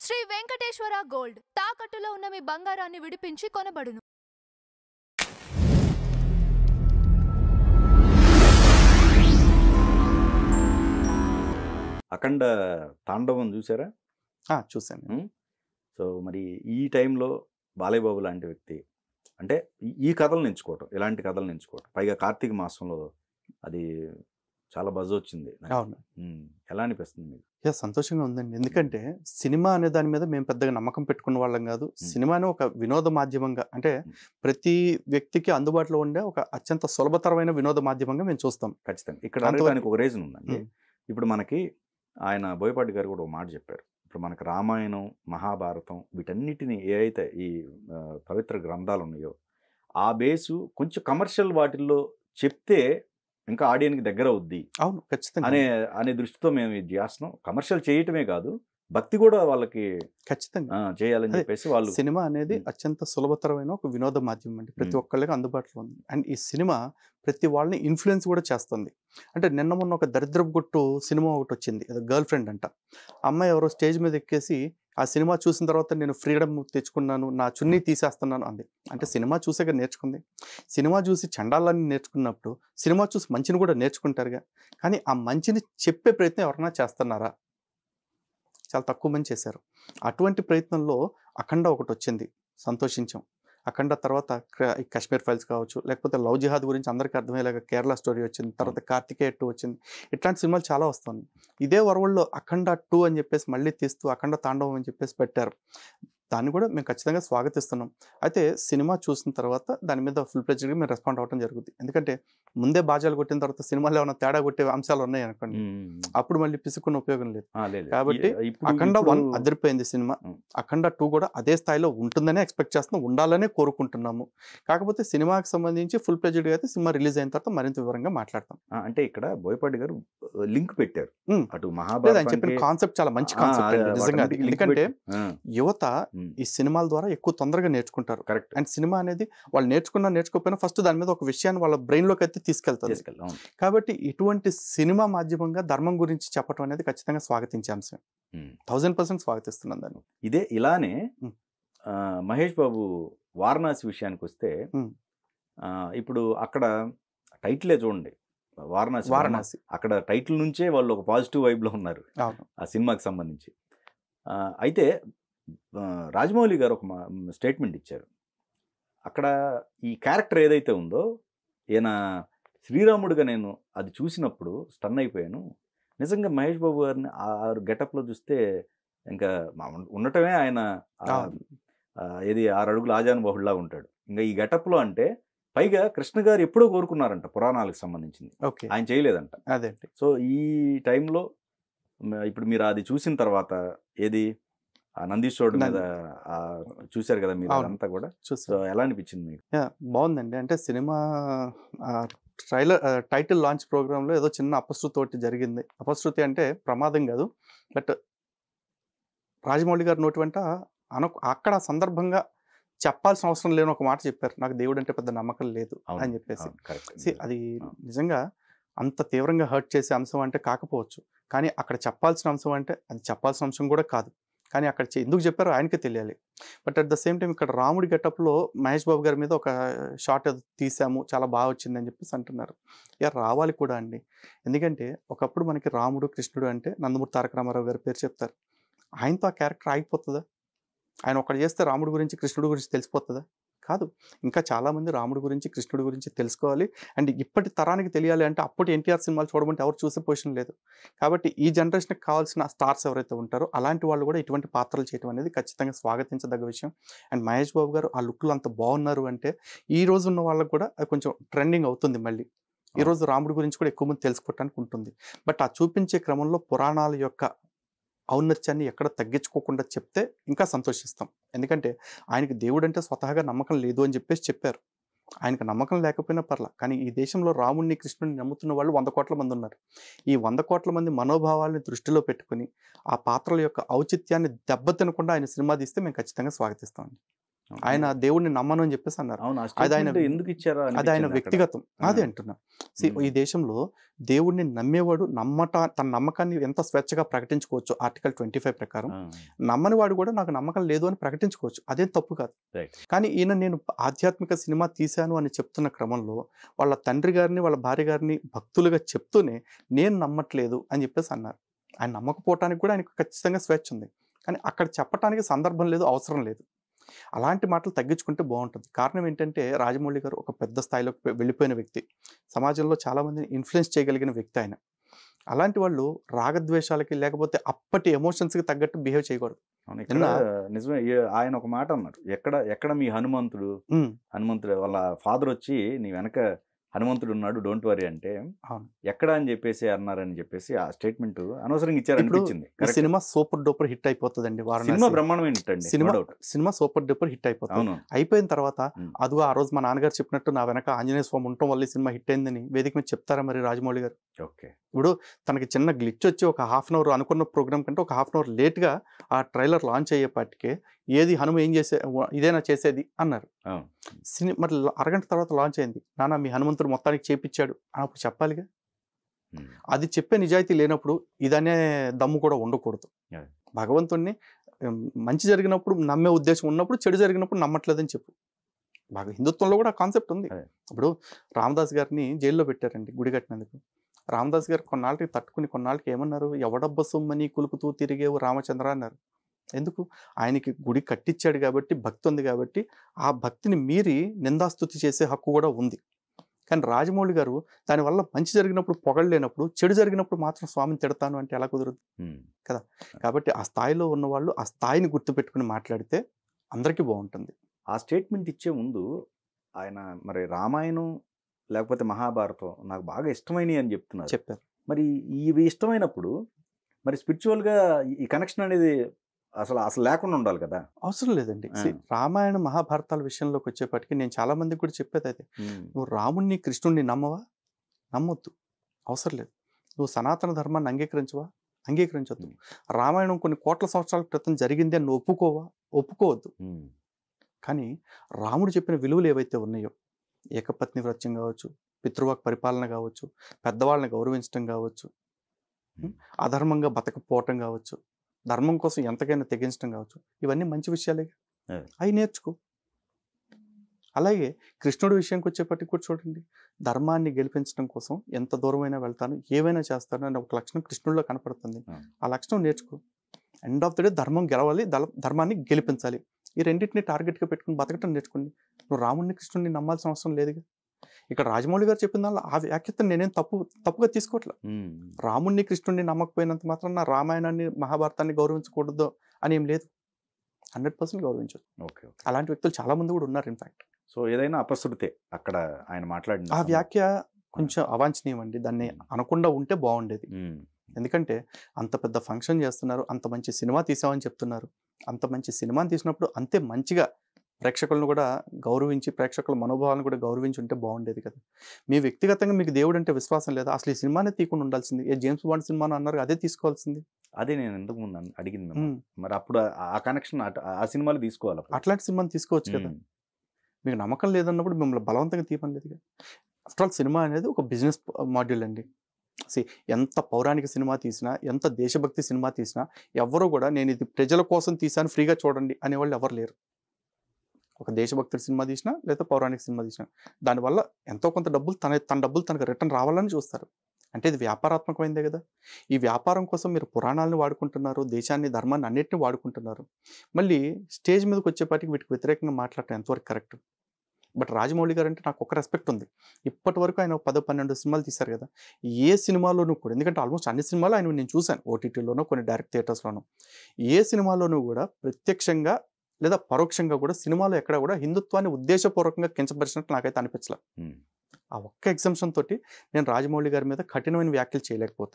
Shri Venkateswara gold తాకట్టులో ఉన్న మీ బంగారాన్ని విడిపించి కొనబడును. అఖండ తాండవం చూసారా? చూశాను. సో మరి ఈ టైంలో బాలయ్య బాబు లాంటి వ్యక్తి అంటే ఈ కథలను ఎంచుకోవటం, ఇలాంటి కథలను ఎంచుకోవటం, పైగా కార్తీక మాసంలో అది చాలా బజ్ వచ్చింది. అవును. ఎలా అనిపిస్తుంది మీకు? సంతోషంగా ఉందండి. ఎందుకంటే సినిమా అనే దాని మీద మేము పెద్దగా నమ్మకం పెట్టుకున్న వాళ్ళం కాదు. సినిమాని ఒక వినోద మాధ్యమంగా, అంటే ప్రతి వ్యక్తికి అందుబాటులో ఉండే ఒక అత్యంత సులభతరమైన వినోద మాధ్యమంగా మేము చూస్తాం. ఖచ్చితంగా. ఇక్కడ అడగడానికి ఒక రీజన్ ఉందండి. ఇప్పుడు మనకి ఆయన బోయపాటి గారు కూడా ఒక మాట చెప్పారు. ఇప్పుడు మనకు రామాయణం, మహాభారతం వీటన్నిటిని ఏ అయితే ఈ పవిత్ర గ్రంథాలు ఉన్నాయో ఆ బేసు కొంచెం కమర్షియల్ వాటిల్లో చెప్తే ఇంకా ఆడియన్కి దగ్గర అవుద్ది. అవును, ఖచ్చితంగా. అనే దృష్టితో మేము ఇది చేస్తున్నాం. కమర్షియల్ చేయటమే కాదు, భక్తి కూడా వాళ్ళకి ఖచ్చితంగా చేయాలని చెప్పేసి వాళ్ళు. సినిమా అనేది అత్యంత సులభతరమైన ఒక వినోద మాధ్యమం అండి. ప్రతి ఒక్కళ్ళకి అందుబాటులో ఉంది. అండ్ ఈ సినిమా ప్రతి వాళ్ళని ఇన్ఫ్లుయెన్స్ కూడా చేస్తుంది. అంటే నిన్న మొన్న ఒక దరిద్రపు గుట్టు సినిమా ఒకటి వచ్చింది, గర్ల్ ఫ్రెండ్ అంట. అమ్మాయి ఎవరో స్టేజ్ మీద ఎక్కేసి ఆ సినిమా చూసిన తర్వాత నేను ఫ్రీడమ్ తెచ్చుకున్నాను, నా చున్నీ తీసేస్తున్నాను అంది. అంటే సినిమా చూసాక నేర్చుకుంది. సినిమా చూసి చండాలని నేర్చుకున్నప్పుడు సినిమా చూసి మంచిని కూడా నేర్చుకుంటారుగా. కానీ ఆ మంచిని చెప్పే ప్రయత్నం ఎవరైనా చేస్తున్నారా? చాలా తక్కువ మంది చేశారు. అటువంటి ప్రయత్నంలో అఖండ ఒకటి వచ్చింది, సంతోషించాం. అఖండ తర్వాత కాశ్మీర్ ఫైల్స్ కావచ్చు, లేకపోతే లవ్ జిహాద్ గురించి అందరికీ అర్థమయ్యేలాగా కేరళ స్టోరీ వచ్చింది, తర్వాత కార్తికేయ 2 వచ్చింది. ఇట్లాంటి సినిమాలు చాలా వస్తుంది. ఇదే వరవల్లో అఖండ 2 అని చెప్పేసి మళ్ళీ తీస్తూ అఖండ తాండవం అని చెప్పేసి పెట్టారు. దాన్ని కూడా మేము ఖచ్చితంగా స్వాగతిస్తున్నాం. అయితే సినిమా చూసిన తర్వాత దాని మీద ఫుల్ ప్లెజ్డ్గా మేము రెస్పాండ్ అవ్వడం జరుగుతుంది. ఎందుకంటే ముందే బాజాలు కొట్టిన తర్వాత సినిమాలో ఏమైనా తేడా కొట్టే అంశాలు ఉన్నాయి అనుకోండి, అప్పుడు మళ్ళీ పిసుకున్న ఉపయోగం లేదు. కాబట్టి అఖండ 1 అదిరిపోయింది సినిమా. అఖండ 2 కూడా అదే స్థాయిలో ఉంటుందనే ఎక్స్పెక్ట్ చేస్తున్నాం, ఉండాలనే కోరుకుంటున్నాము. కాకపోతే సినిమాకి సంబంధించి ఫుల్ ప్లెజ్డ్గా అయితే సినిమా రిలీజ్ అయిన తర్వాత మరింత వివరంగా మాట్లాడతాం. అంటే ఇక్కడ బోయపాటి గారు లింక్ పెట్టారు. అటు ఆయన మహాభారతం చెప్పిన కాన్సెప్ట్ చాలా మంచి కాన్సెప్ట్ అండి నిజంగా. ఎందుకంటే యువత ఈ సినిమాల ద్వారా ఎక్కువ తొందరగా నేర్చుకుంటారు. కరెక్ట్. అండ్ సినిమా అనేది వాళ్ళు నేర్చుకోకపోయినా ఫస్ట్ దాని మీద ఒక విషయాన్ని వాళ్ళ బ్రెయిన్లోకి అయితే తీసుకెళ్తారు. కాబట్టి ఇటువంటి సినిమా మాధ్యమంగా ధర్మం గురించి చెప్పడం అనేది ఖచ్చితంగా స్వాగతించే అంశం. 1000% స్వాగతిస్తున్నాను దాన్ని. ఇదే ఇలానే మహేష్ బాబు వారణాసి విషయానికి వస్తే ఇప్పుడు అక్కడ టైటిలే చూడండి, వారణాసి. అక్కడ టైటిల్ నుంచే వాళ్ళు ఒక పాజిటివ్ వైబ్లో ఉన్నారు ఆ సినిమాకి సంబంధించి. అయితే రాజమౌళి గారు ఒక స్టేట్మెంట్ ఇచ్చారు. అక్కడ ఈ క్యారెక్టర్ ఏదైతే ఉందో, ఈయన శ్రీరాముడిగా నేను అది చూసినప్పుడు స్టన్ అయిపోయాను. నిజంగా మహేష్ బాబు గారిని ఆ గెటప్లో చూస్తే ఇంకా ఉండటమే ఆయన ఏది 6 అడుగుల ఆజానుబాహుడులా ఉంటాడు. ఇంకా ఈ గెటప్లో అంటే పైగా కృష్ణ గారు ఎప్పుడో కోరుకున్నారంట పురాణాలకు సంబంధించింది, ఆయన చేయలేదంట. అదే. సో ఈ టైంలో ఇప్పుడు మీరు అది చూసిన తర్వాత ఏది ఆ నందీశ్వరుడు మీద చూశారు కదా మీరు, అదంతా కూడా సో ఎలా అనిపించింది మీకు? బాగుందండి. అంటే సినిమా టైటిల్ లాంచ్ ప్రోగ్రాంలో ఏదో చిన్న అపశృతి ఒకటి జరిగింది. అపశృతి అంటే ప్రమాదం కాదు, బట్ రాజమౌళి గారి నోటి వెంట అక్కడ సందర్భంగా చెప్పాల్సిన అవసరం లేని ఒక మాట చెప్పారు, నాకు దేవుడు అంటే పెద్ద నమ్మకం లేదు అని చెప్పేసి. అది నిజంగా అంత తీవ్రంగా హర్ట్ చేసే అంశం అంటే కాకపోవచ్చు, కానీ అక్కడ చెప్పాల్సిన అంశం అంటే అది చెప్పాల్సిన అంశం కూడా కాదు. కానీ అక్కడ ఎందుకు చెప్పారో ఆయనకే తెలియాలి. But at the same time ఇక్కడ రాముడి గెటప్లో మహేష్ బాబు గారి మీద ఒక షార్ట్ తీసాము, చాలా బాగా వచ్చింది అని చెప్పేసి అంటున్నారు. రావాలి కూడా అండి. ఎందుకంటే ఒకప్పుడు మనకి రాముడు కృష్ణుడు అంటే నందమూరి తారక రామారావు గారి పేరు చెప్తారు. ఆయనతో ఆ క్యారెక్టర్ ఆగిపోతుందా? ఆయన ఒకటి చేస్తే రాముడి గురించి కృష్ణుడి గురించి తెలిసిపోతుందా? కాదు. ఇంకా చాలామంది రాముడి గురించి కృష్ణుడి గురించి తెలుసుకోవాలి. అండ్ ఇప్పటి తరానికి తెలియాలి అంటే అప్పటి ఎన్టీఆర్ సినిమాలు చూడమంటే ఎవరు చూసే పొజిషన్ లేదు. కాబట్టి ఈ జనరేషన్కి కావాల్సిన స్టార్స్ ఎవరైతే ఉంటారో అలాంటి వాళ్ళు కూడా ఇటువంటి పాత్రలు చేయడం అనేది ఖచ్చితంగా స్వాగతించదగ్గ విషయం. అండ్ మహేష్ బాబు గారు ఆ లుక్లో అంత బాగున్నారు అంటే ఈ రోజు ఉన్న వాళ్ళకు కూడా అది కొంచెం ట్రెండింగ్ అవుతుంది. మళ్ళీ ఈరోజు రాముడి గురించి కూడా ఎక్కువ మంది తెలుసుకోవటానికి ఉంటుంది. బట్ ఆ చూపించే క్రమంలో పురాణాల యొక్క ఔన్నత్యాన్ని ఎక్కడ తగ్గించుకోకుండా చెప్తే ఇంకా సంతోషిస్తాం. ఎందుకంటే ఆయనకి దేవుడు అంటే స్వతహాగా నమ్మకం లేదు అని చెప్పేసి చెప్పారు. ఆయనకు నమ్మకం లేకపోయినా పర్లా, కానీ ఈ దేశంలో రాముడిని కృష్ణుడిని నమ్ముతున్న వాళ్ళు 100 కోట్ల మంది ఉన్నారు. ఈ 100 కోట్ల మంది మనోభావాలను దృష్టిలో పెట్టుకుని ఆ పాత్రల యొక్క ఔచిత్యాన్ని దెబ్బతినకుండా ఆయన సినిమా తీస్తే మేము ఖచ్చితంగా స్వాగతిస్తామండి. ఆయన దేవుడిని నమ్మను అని చెప్పేసి అన్నారు. అవును, ఆ అది ఆయన statement ఎందుకు ఇచ్చారో అది ఆయన అనిపించింది అక్కడ. వ్యక్తిగతం. అదే ఆ. అంటున్నా. ఈ ఉమ్. దేశంలో దేవుడిని నమ్మేవాడు తన నమ్మకాన్ని ఎంత స్వేచ్ఛగా ప్రకటించుకోవచ్చు ఆర్టికల్ 25 ప్రకారం. ఆ, నమ్మని వాడు కూడా నాకు నమ్మకం లేదు అని ప్రకటించుకోవచ్చు. అదేం తప్పు కాదు. రైట్. కానీ ఈయన నేను ఆధ్యాత్మిక సినిమా తీశాను అని చెప్తున్న క్రమంలో వాళ్ళ తండ్రి గారిని వాళ్ళ భార్య గారిని భక్తులుగా చెప్తూనే నేను నమ్మట్లేదు అని చెప్పేసి అన్నారు. ఆయన నమ్మకపోవటానికి కూడా ఆయనకు ఖచ్చితంగా స్వేచ్ఛ ఉంది. కానీ అక్కడ చెప్పటానికి సందర్భం లేదు, అవసరం లేదు. అలాంటి మాటలు తగ్గించుకుంటే బాగుంటుంది. కారణం ఏంటంటే రాజమౌళి గారు ఒక పెద్ద స్థాయిలోకి వెళ్ళిపోయిన వ్యక్తి, సమాజంలో చాలామందిని ఇన్ఫ్లుయెన్స్ చేయగలిగిన వ్యక్తి ఆయన. అలాంటి వాళ్ళు రాగద్వేషాలకి లేకపోతే అప్పటి ఎమోషన్స్కి తగ్గట్టు బిహేవ్ చేయకూడదు. అవును, ఇక్కడ నిజమే. ఆయన ఒక మాట అన్నారు, ఎక్కడ ఎక్కడ మీ హనుమంతుడు, ఉమ్, హనుమంతుడు వాళ్ళ ఫాదర్ వచ్చి నీ వెనక హనుమంతుడు ఉన్నాడు డోంట్ వరీ అంటే అవును. ఎక్కడ అని చెప్పేసి అన్నారని చెప్పేసి ఆ స్టేట్మెంట్ అనవసరంగా ఇప్పుడు ఇచ్చారనిపించింది. ఈ సినిమా సూపర్ డూపర్ హిట్ అయిపోతుందండి. సినిమా వారణాసి బ్రహ్మాండమైన హిట్ అండి, cinema no doubt. Cinema super duper hit అయిపోతుంది. అవును. అయిపోయిన తర్వాత ఉమ్. అదిగో ఆ రోజు మా నాన్నగారు చెప్పినట్టు నా వెనక ఆంజనేయ స్వామి ఉండటం వల్ల ఈ సినిమా హిట్ అయిందని వేదిక మీద చెప్తారా మరి రాజమౌళి గారు? ఓకే. ఇప్పుడు తనకి చిన్న గ్లిచ్ వచ్చి ఒక హాఫ్ అన్ అవర్ అనుకున్న ప్రోగ్రామ్ కంటే ఒక హాఫ్ అన్ అవర్ లేట్గా ఆ ట్రైలర్ లాంచ్ అయ్యేపాటికే ఏది హనుమ ఏం చేసే ఇదేనా చేసేది అన్నారు. అవును. మరి అరగంట తర్వాత లాంచ్ అయింది. నాన్న మీ హనుమంతుడు మొత్తానికి చేపించాడు అన్నప్పుడు చెప్పాలిగా. ఉమ్. అది చెప్పే నిజాయితీ లేనప్పుడు ఇదనే దమ్ము కూడా ఉండకూడదు. Yeah. భగవంతుణ్ణి మంచి జరిగినప్పుడు నమ్మే ఉద్దేశం ఉన్నప్పుడు, చెడు జరిగినప్పుడు నమ్మట్లేదని చెప్పు. హిందుత్వంలో కూడా కాన్సెప్ట్ ఉంది. అదే. ఇప్పుడు రామదాస్ గారిని జైల్లో పెట్టారండి గుడి కట్టినందుకు. రామదాస్ గారు కొన్నాళ్ళకి తట్టుకుని కొన్నాళ్ళకి ఏమన్నారు, ఎవడబ్బ సొమ్మని కులుకుతూ తిరిగేవు రామచంద్ర అన్నారు. ఎందుకు? ఆయనకి గుడి కట్టించాడు కాబట్టి, భక్తి ఉంది కాబట్టి, ఆ భక్తిని మీరి నిందాస్తుతి చేసే హక్కు కూడా ఉంది. కానీ రాజమౌళి గారు దానివల్ల మంచి జరిగినప్పుడు పొగడలేనప్పుడు, చెడు జరిగినప్పుడు మాత్రం స్వామిని తిడతాను అంటే ఎలా కుదరదు ఉమ్. కదా. కాబట్టి ఆ స్థాయిలో ఉన్నవాళ్ళు ఆ స్థాయిని గుర్తుపెట్టుకుని మాట్లాడితే అందరికీ బాగుంటుంది. ఆ స్టేట్మెంట్ ఇచ్చే ముందు ఆయన మరి రామాయణం లేకపోతే మహాభారతం నాకు బాగా ఇష్టమైనవి అని చెప్తున్నారు. చెప్పారు. మరి ఇవి ఇష్టమైనప్పుడు మరి స్పిరిచువల్గా ఈ కనెక్షన్ అనేది అసలు అసలు లేకుండా ఉండాలి కదా. అవసరం లేదండి. రామాయణ మహాభారతాల విషయంలోకి వచ్చేప్పటికి నేను చాలా మందికి కూడా చెప్పేది అయితే, నువ్వు రాముణ్ణి కృష్ణుణ్ణి నమ్మవా? నమ్మొద్దు, అవసరం లేదు. నువ్వు సనాతన ధర్మాన్ని అంగీకరించవా? అంగీకరించొద్దు. రామాయణం కొన్ని కోట్ల సంవత్సరాల క్రితం జరిగింది అని నువ్వు ఒప్పుకోవా? ఒప్పుకోవద్దు. కానీ రాముడు చెప్పిన విలువలు ఏవైతే ఉన్నాయో, ఏకపత్ని వ్రత్యం కావచ్చు, పితృవాక్ పరిపాలన కావచ్చు, పెద్దవాళ్ళని గౌరవించడం కావచ్చు, అధర్మంగా బతకపోవటం కావచ్చు, ధర్మం కోసం ఎంతకైనా తెగించడం కావచ్చు, ఇవన్నీ మంచి విషయాలే. అవి నేర్చుకో. అలాగే కృష్ణుడి విషయంకి వచ్చేప్పటికి కూడా చూడండి, ధర్మాన్ని గెలిపించడం కోసం ఎంత దూరమైనా వెళ్తాను, ఏవైనా చేస్తాను అనే ఒక లక్షణం కృష్ణుడిలో కనపడుతుంది. ఆ లక్షణం నేర్చుకో. ఎండ్ ఆఫ్ ద డే ధర్మం గెలవాలి, ధర్మాన్ని గెలిపించాలి. ఈ రెండింటిని టార్గెట్గా పెట్టుకుని బతకటం నేర్చుకోండి. నువ్వు రాముడిని కృష్ణుడిని నమ్మాల్సిన అవసరం లేదుగా. ఇక్కడ రాజమౌళి గారు చెప్పిన దానిలో ఆ వ్యాఖ్యతను నేనేం తప్పుగా తీసుకోవట్లేదు. రాముడిని కృష్ణుడిని నమ్మకపోయినంత మాత్రం నా రామాయణాన్ని మహాభారతాన్ని గౌరవించకూడదు అని ఏం లేదు. 100% గౌరవించదు. ఓకే. అలాంటి వ్యక్తులు చాలా మంది కూడా ఉన్నారు ఇన్ఫాక్ట్. సో ఏదైనా అపశృతే అక్కడ ఆయన మాట్లాడిన ఆ వ్యాఖ్య కొంచెం అవాంఛనీయం అండి. దాన్ని అనకుండా ఉంటే బాగుండేది. ఎందుకంటే అంత పెద్ద ఫంక్షన్ చేస్తున్నారు, అంత మంచి సినిమా తీసామని చెప్తున్నారు. అంత మంచి సినిమాని తీసినప్పుడు అంతే మంచిగా ప్రేక్షకులను కూడా గౌరవించి, ప్రేక్షకుల మనోభావాలను కూడా గౌరవించి ఉంటే బాగుండేది కదా. మీ వ్యక్తిగతంగా మీకు దేవుడు అంటే విశ్వాసం లేదా? అసలు ఈ సినిమానే తీయకుండా ఉండాల్సింది. ఏ జేమ్స్ బాండ్ సినిమాను అన్నారు, అదే తీసుకోవాల్సింది. అదే నేను ఎందుకు ముందు అడిగింది. మరి అప్పుడు ఆ కనెక్షన్ ఆ సినిమాలు తీసుకోవాలి. అట్లాంటి సినిమాని తీసుకోవచ్చు కదా. మీకు నమ్మకం లేదన్నప్పుడు మిమ్మల్ని బలవంతంగా తీయమని లేదుగా. ఆఫ్టర్ ఆల్ సినిమా అనేది ఒక బిజినెస్ మాడ్యూల్ అండి. ఎంత పౌరాణిక సినిమా తీసినా, ఎంత దేశభక్తి సినిమా తీసినా ఎవరు కూడా నేను ఇది ప్రజల కోసం తీసాను ఫ్రీగా చూడండి అనేవాళ్ళు ఎవరు లేరు. ఒక దేశభక్తుడి సినిమా తీసినా లేదా పౌరాణిక సినిమా తీసినా దానివల్ల ఎంతో కొంత డబ్బులు తన డబ్బులు తనకు రిటర్న్ రావాలని చూస్తారు. అంటే ఇది వ్యాపారాత్మకమైందే కదా. ఈ వ్యాపారం కోసం మీరు పురాణాలను వాడుకుంటున్నారు, దేశాన్ని, ధర్మాన్ని అన్నిటిని వాడుకుంటున్నారు. మళ్ళీ స్టేజ్ మీదకి వచ్చేపాటికి వీటికి వ్యతిరేకంగా మాట్లాడటం ఎంతవరకు కరెక్ట్? బట్ రాజమౌళి గారు అంటే నాకు ఒక రెస్పెక్ట్ ఉంది. ఇప్పటి వరకు ఆయన 10-12 సినిమాలు తీశారు కదా. ఏ సినిమాలోనూ కూడా, ఎందుకంటే ఆల్మోస్ట్ అన్ని సినిమాలు ఆయన నేను చూశాను, ఓటీటీలోనో కొన్ని డైరెక్ట్ థియేటర్స్లోనో. ఏ సినిమాలోనూ కూడా ప్రత్యక్షంగా లేదా పరోక్షంగా కూడా సినిమాలో ఎక్కడ కూడా హిందుత్వాన్ని ఉద్దేశపూర్వకంగా కించపరిచినట్టు నాకైతే అనిపించలే. ఆ ఒక్క ఎగ్జంప్షన్ తోటి నేను రాజమౌళి గారి మీద కఠినమైన వ్యాఖ్యలు చేయలేకపోతాను.